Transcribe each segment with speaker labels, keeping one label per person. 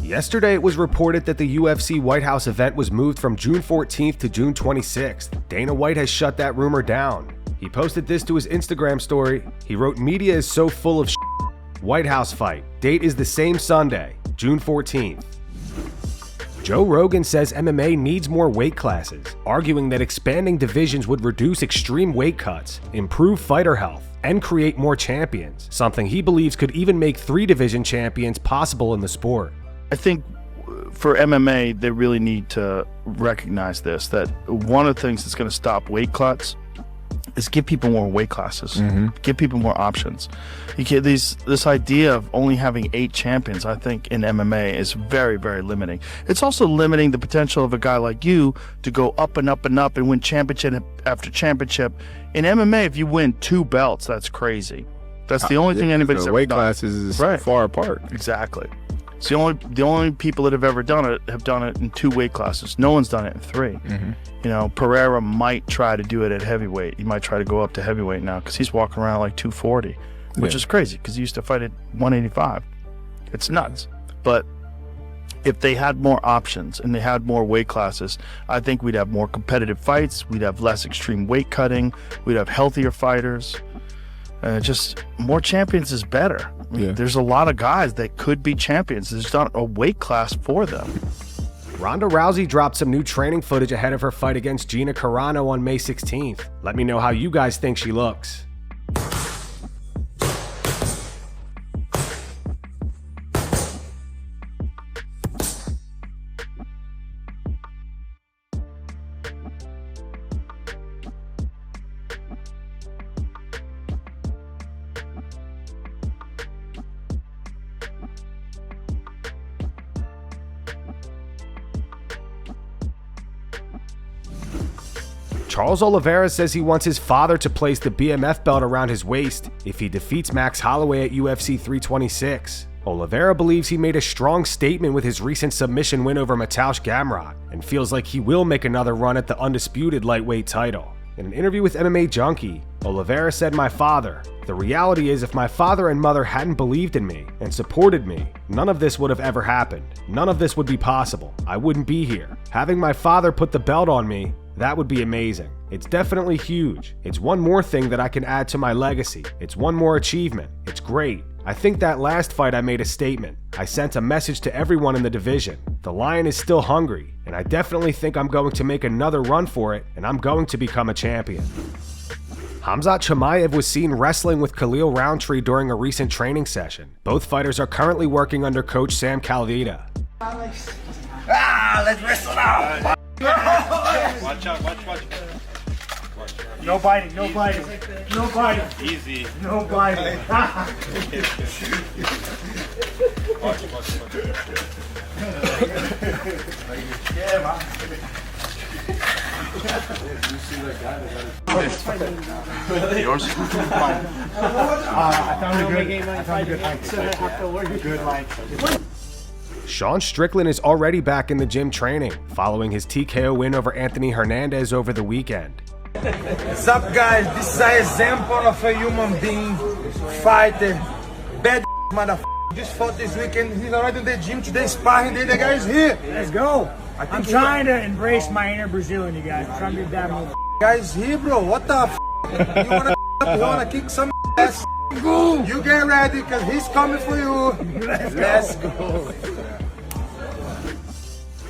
Speaker 1: Yesterday, it was reported that the UFC White House event was moved from June 14th to June 26th. Dana White has shut that rumor down. He posted this to his Instagram story. He wrote, "Media is so full of shit. White House fight. Date is the same Sunday, June 14th. Joe Rogan says MMA needs more weight classes, arguing that expanding divisions would reduce extreme weight cuts, improve fighter health, and create more champions, something he believes could even make 3-division champions possible in the sport.
Speaker 2: I think for MMA, they really need to recognize this, that one of the things that's going to stop weight cuts is give people more weight classes, give people more options. You can't, this idea of only having 8 champions, I think, in MMA is very, very limiting. It's also limiting the potential of a guy like you to go up and up and up and win championship after championship. In MMA, if you win 2 belts, that's crazy. That's the only thing anybody's ever done.
Speaker 3: Weight classes is far apart.
Speaker 2: Exactly. It's the only people that have ever done it have done it in 2 weight classes. No one's done it in 3. You know, Pereira might try to do it at heavyweight. He might try to go up to heavyweight now because he's walking around like 240, which is crazy because he used to fight at 185. It's nuts. But if they had more options and they had more weight classes, I think we'd have more competitive fights. We'd have less extreme weight cutting. We'd have healthier fighters. Just more champions is better. I mean, there's a lot of guys that could be champions. There's not a weight class for them.
Speaker 1: Ronda Rousey dropped some new training footage ahead of her fight against Gina Carano on May 16th. Let me know how you guys think she looks. Charles Oliveira says he wants his father to place the BMF belt around his waist if he defeats Max Holloway at UFC 326. Oliveira believes he made a strong statement with his recent submission win over Mateusz Gamrot and feels like he will make another run at the undisputed lightweight title. In an interview with MMA Junkie, Oliveira said, "My father. The reality is if my father and mother hadn't believed in me and supported me, none of this would have ever happened. None of this would be possible. I wouldn't be here. Having my father put the belt on me, that would be amazing. It's definitely huge. It's one more thing that I can add to my legacy. It's one more achievement. It's great. I think that last fight I made a statement. I sent a message to everyone in the division. The lion is still hungry, and I definitely think I'm going to make another run for it, and I'm going to become a champion." Khamzat Chimaev was seen wrestling with Khalil Rountree during a recent training session. Both fighters are currently working under coach Sam Calvita.
Speaker 4: Let's wrestle now! Watch out, watch.
Speaker 5: No biting, no biting, no biting.
Speaker 4: Easy.
Speaker 5: No biting.
Speaker 4: Watch.
Speaker 5: Yeah, man.
Speaker 4: Yours?
Speaker 5: I found a good height. Good height.
Speaker 1: Sean Strickland is already back in the gym training, following his TKO win over Anthony Hernandez over the weekend.
Speaker 6: What's up, guys? This is an example of a human being, fighter, bad motherfucker. Just fought this weekend. He's already in the gym today, sparring. The guy is here.
Speaker 5: Let's go. I'm trying to embrace my inner Brazilian, you guys. I'm trying to be that motherfucker.
Speaker 6: Guys here, bro. What the f? You wanna kick some ass? Go. You get ready, cause he's coming for you. Let's go.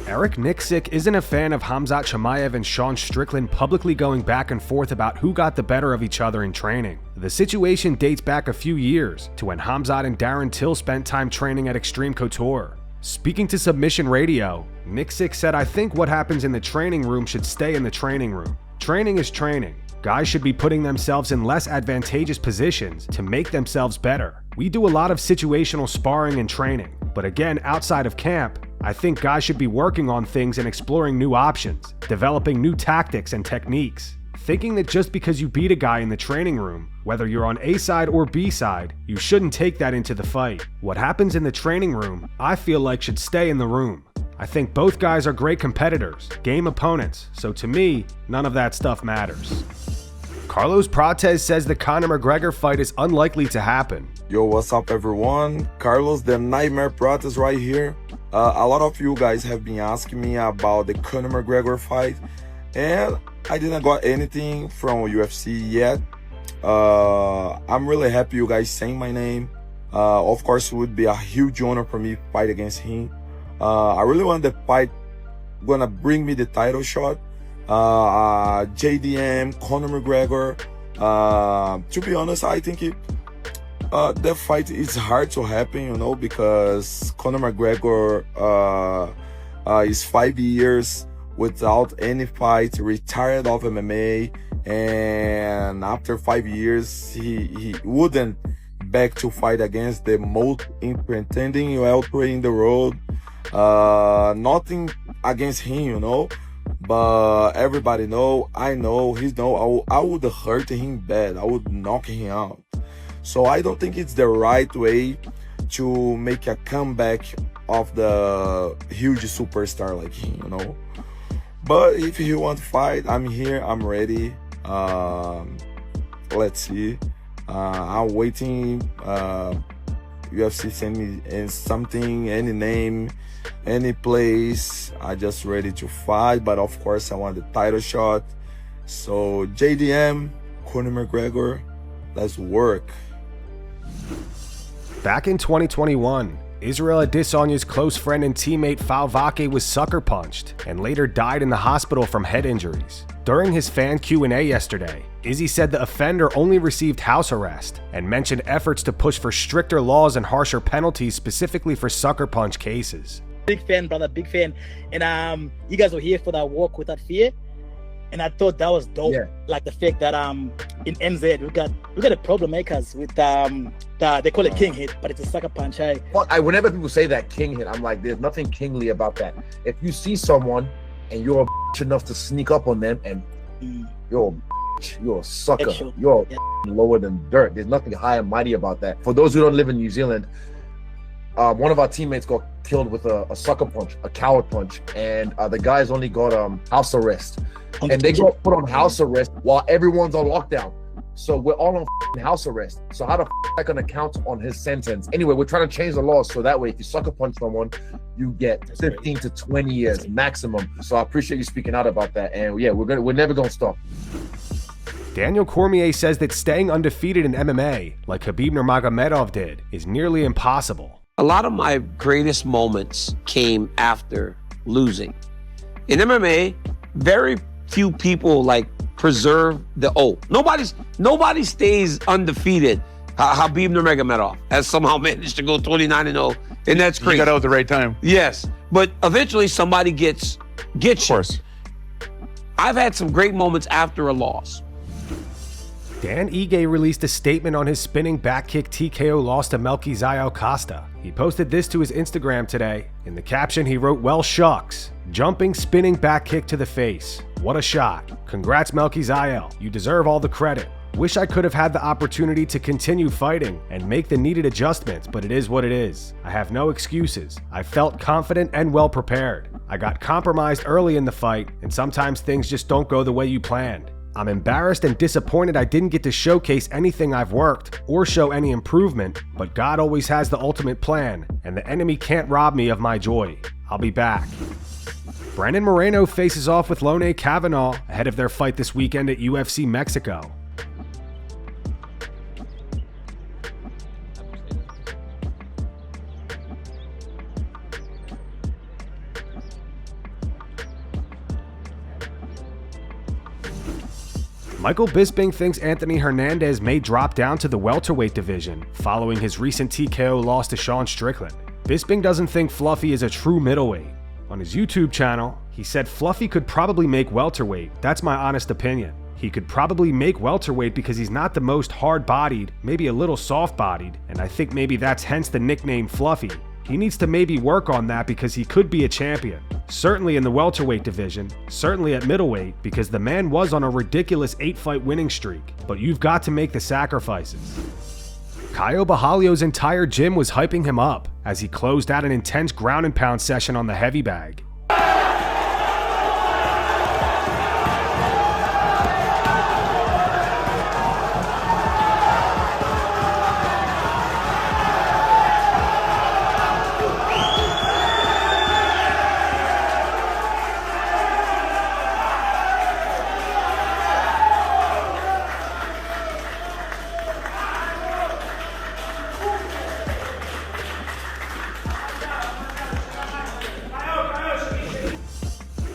Speaker 1: Eric Nicksick isn't a fan of Khamzat Chimaev and Sean Strickland publicly going back and forth about who got the better of each other in training. The situation dates back a few years to when Khamzat and Darren Till spent time training at Extreme Couture. Speaking to Submission Radio, Nicksick said, "I think what happens in the training room should stay in the training room. Training is training. Guys should be putting themselves in less advantageous positions to make themselves better. We do a lot of situational sparring and training, but again, outside of camp, I think guys should be working on things and exploring new options, developing new tactics and techniques. Thinking that just because you beat a guy in the training room, whether you're on A side or B side, you shouldn't take that into the fight. What happens in the training room, I feel like should stay in the room. I think both guys are great competitors, game opponents, so to me, none of that stuff matters." Carlos Prates says the Conor McGregor fight is unlikely to happen.
Speaker 7: Yo, what's up everyone? Carlos the Nightmare Prates right here. A lot of you guys have been asking me about the Conor McGregor fight, and I didn't got anything from UFC yet. I'm really happy you guys saying my name. Of course, it would be a huge honor for me to fight against him. I really want the fight gonna bring me the title shot. JDM, Conor McGregor. To be honest, I think that fight is hard to happen, you know, because Conor McGregor is 5 years without any fight, retired of MMA, and after 5 years, he wouldn't back to fight against the most pretending welterweight in the world. Nothing against him, you know, but everybody know, I know, I would hurt him bad. I would knock him out. So I don't think it's the right way to make a comeback of the huge superstar like him, you know. But if you want to fight, I'm here, I'm ready. Let's see. I'm waiting. UFC send me something, any name, any place. I just ready to fight, but of course I want the title shot. So JDM, Conor McGregor, let's work.
Speaker 1: Back in 2021, Israel Adesanya's close friend and teammate Falvake was sucker punched and later died in the hospital from head injuries. During his fan Q&A yesterday, Izzy said the offender only received house arrest and mentioned efforts to push for stricter laws and harsher penalties specifically for sucker punch cases.
Speaker 8: Big fan, brother, big fan. And you guys were here for that walk without fear. And I thought that was dope. Yeah. Like the fact that in NZ we got a problem makers with they call it king hit, but it's a sucker punch. Hey.
Speaker 9: Well, whenever people say that king hit, I'm like, there's nothing kingly about that. If you see someone and you're enough to sneak up on them and you're a sucker, you're lower than dirt. There's nothing high and mighty about that. For those who don't live in New Zealand, one of our teammates got killed with a sucker punch, a coward punch, and the guys only got house arrest. And they got put on house arrest while everyone's on lockdown. So we're all on house arrest. So how the that gonna count on his sentence? Anyway, we're trying to change the laws so that way if you sucker punch someone, you get 15 to 20 years maximum. So I appreciate you speaking out about that. And yeah, we're never gonna stop.
Speaker 1: Daniel Cormier says that staying undefeated in MMA, like Khabib Nurmagomedov did, is nearly impossible.
Speaker 10: A lot of my greatest moments came after losing. In MMA, very few people preserve the oath. Nobody stays undefeated. Khabib Nurmagomedov has somehow managed to go 29-0, and that's crazy.
Speaker 11: You got out at the right time.
Speaker 10: Yes, but eventually somebody gets you. Of course. I've had some great moments after a loss.
Speaker 1: Dan Ige released a statement on his spinning back kick TKO loss to Melquizael Costa. He posted this to his Instagram today. In the caption, he wrote, "Well, shucks. Jumping, spinning back kick to the face. What a shot. Congrats, Melquizael. You deserve all the credit. Wish I could have had the opportunity to continue fighting and make the needed adjustments, but it is what it is. I have no excuses. I felt confident and well prepared. I got compromised early in the fight, and sometimes things just don't go the way you planned. I'm embarrassed and disappointed I didn't get to showcase anything I've worked or show any improvement, but God always has the ultimate plan, and the enemy can't rob me of my joy. I'll be back." Brandon Moreno faces off with Lone'er Kavanagh ahead of their fight this weekend at UFC Mexico. Michael Bisping thinks Anthony Hernandez may drop down to the welterweight division following his recent TKO loss to Sean Strickland. Bisping doesn't think Fluffy is a true middleweight. On his YouTube channel, he said Fluffy could probably make welterweight. That's my honest opinion. He could probably make welterweight because he's not the most hard-bodied, maybe a little soft-bodied, and I think maybe that's hence the nickname Fluffy. He needs to maybe work on that because he could be a champion. Certainly in the welterweight division, certainly at middleweight, because the man was on a ridiculous 8-fight winning streak, but you've got to make the sacrifices. Caio Borralho's entire gym was hyping him up as he closed out an intense ground and pound session on the heavy bag.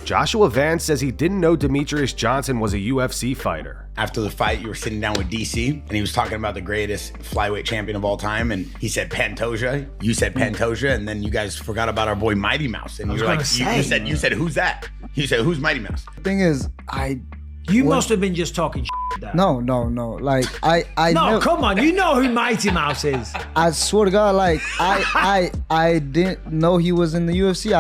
Speaker 1: Joshua Van says he didn't know Demetrious Johnson was a UFC fighter.
Speaker 11: After the fight, you were sitting down with DC, and he was talking about the greatest flyweight champion of all time, and he said Pantoja. You said Pantoja, and then you guys forgot about our boy Mighty Mouse, and you were like, you said, who's that? You said, who's Mighty Mouse?
Speaker 12: The thing is,
Speaker 5: You must have been just talking shit.
Speaker 12: No. Like
Speaker 5: No, come on. You know who Mighty Mouse is.
Speaker 12: I swear to God, like I didn't know he was in the UFC.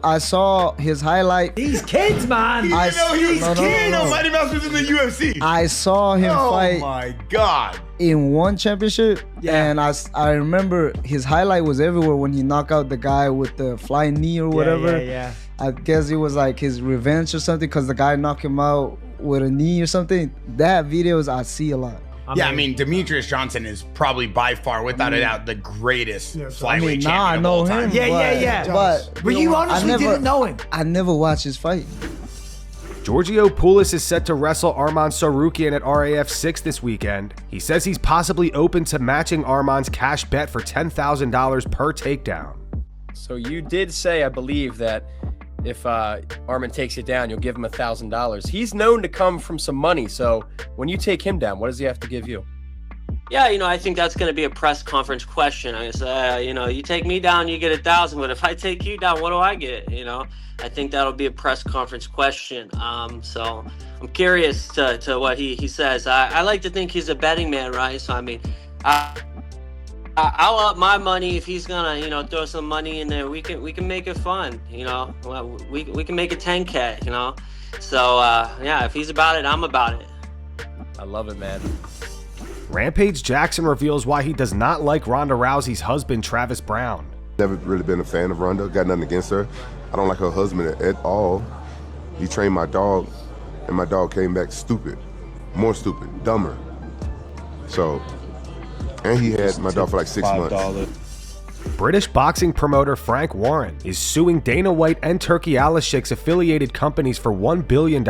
Speaker 12: I saw his highlight.
Speaker 5: These kids, man.
Speaker 11: You didn't know he was kidding. No, Mighty Mouse was in the UFC.
Speaker 12: I saw him fight.
Speaker 11: Oh my God.
Speaker 12: In one championship, and I remember his highlight was everywhere when he knocked out the guy with the flying knee or whatever.
Speaker 5: Yeah.
Speaker 12: I guess it was like his revenge or something because the guy knocked him out with a knee or something. That videos I see a lot.
Speaker 11: I mean, Demetrious Johnson is probably by far, without a doubt, the greatest flyweight champion
Speaker 12: I know
Speaker 11: of all time.
Speaker 12: him.
Speaker 5: Yeah. But you honestly didn't know him.
Speaker 12: I never watched his fight.
Speaker 1: Giorgio Poulos is set to wrestle Arman Tsarukyan at RAF 6 this weekend. He says he's possibly open to matching Arman's cash bet for $10,000 per takedown.
Speaker 13: So you did say, I believe, that if Arman takes you down, you'll give him $1,000. He's known to come from some money. So when you take him down, what does he have to give you?
Speaker 14: Yeah, I think that's going to be a press conference question. I guess, you take me down, you get 1,000. But if I take you down, what do I get? I think that'll be a press conference question. So I'm curious to what he says. I like to think he's a betting man, right? So, I mean, I'll up my money if he's gonna, throw some money in there. We can make it fun, we can make it 10K, So yeah, if he's about it, I'm about it.
Speaker 13: I love it, man.
Speaker 1: Rampage Jackson reveals why he does not like Ronda Rousey's husband, Travis Browne.
Speaker 15: Never really been a fan of Ronda. Got nothing against her. I don't like her husband at all. He trained my dog, and my dog came back stupid, more stupid, dumber. So. And he had my dog for like 6 months.
Speaker 1: British boxing promoter Frank Warren is suing Dana White and Turki Alishik's affiliated companies for $1 billion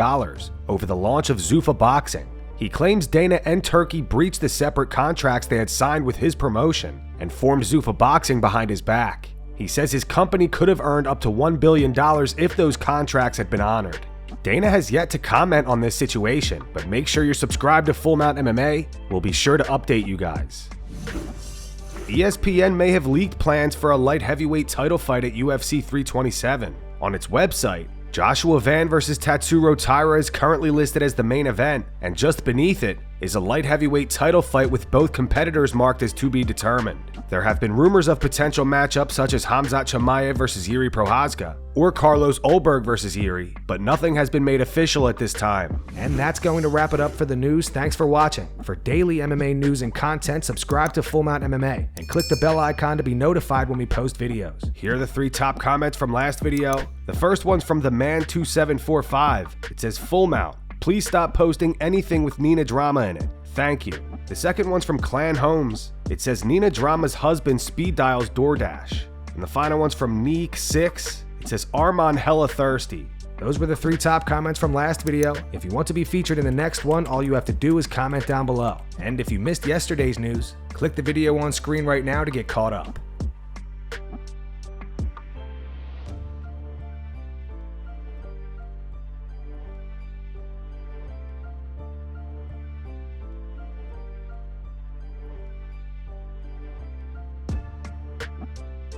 Speaker 1: over the launch of Zuffa Boxing. He claims Dana and Turki breached the separate contracts they had signed with his promotion and formed Zuffa Boxing behind his back. He says his company could have earned up to $1 billion if those contracts had been honored. Dana has yet to comment on this situation, but make sure you're subscribed to Full Mount MMA. We'll be sure to update you guys. ESPN may have leaked plans for a light heavyweight title fight at UFC 327. On its website, Joshua Van vs. Tatsuro Taira is currently listed as the main event, and just beneath it is a light heavyweight title fight with both competitors marked as to be determined. There have been rumors of potential matchups such as Khamzat Chimaev vs. Jiri Prochazka or Carlos Ulberg vs. Jiri, but nothing has been made official at this time.
Speaker 16: And that's going to wrap it up for the news. Thanks for watching. For daily MMA news and content, subscribe to Full Mount MMA and click the bell icon to be notified when we post videos.
Speaker 1: Here are the 3 top comments from last video. The first one's from the Man2745. It says, "Full Mount, please stop posting anything with Nina Drama in it. Thank you." The second one's from Clan Holmes. It says, "Nina Drama's husband speed dials DoorDash." And the final one's from Nicksick. It says, "Arman hella thirsty."
Speaker 16: Those were the 3 top comments from last video. If you want to be featured in the next one, all you have to do is comment down below. And if you missed yesterday's news, click the video on screen right now to get caught up.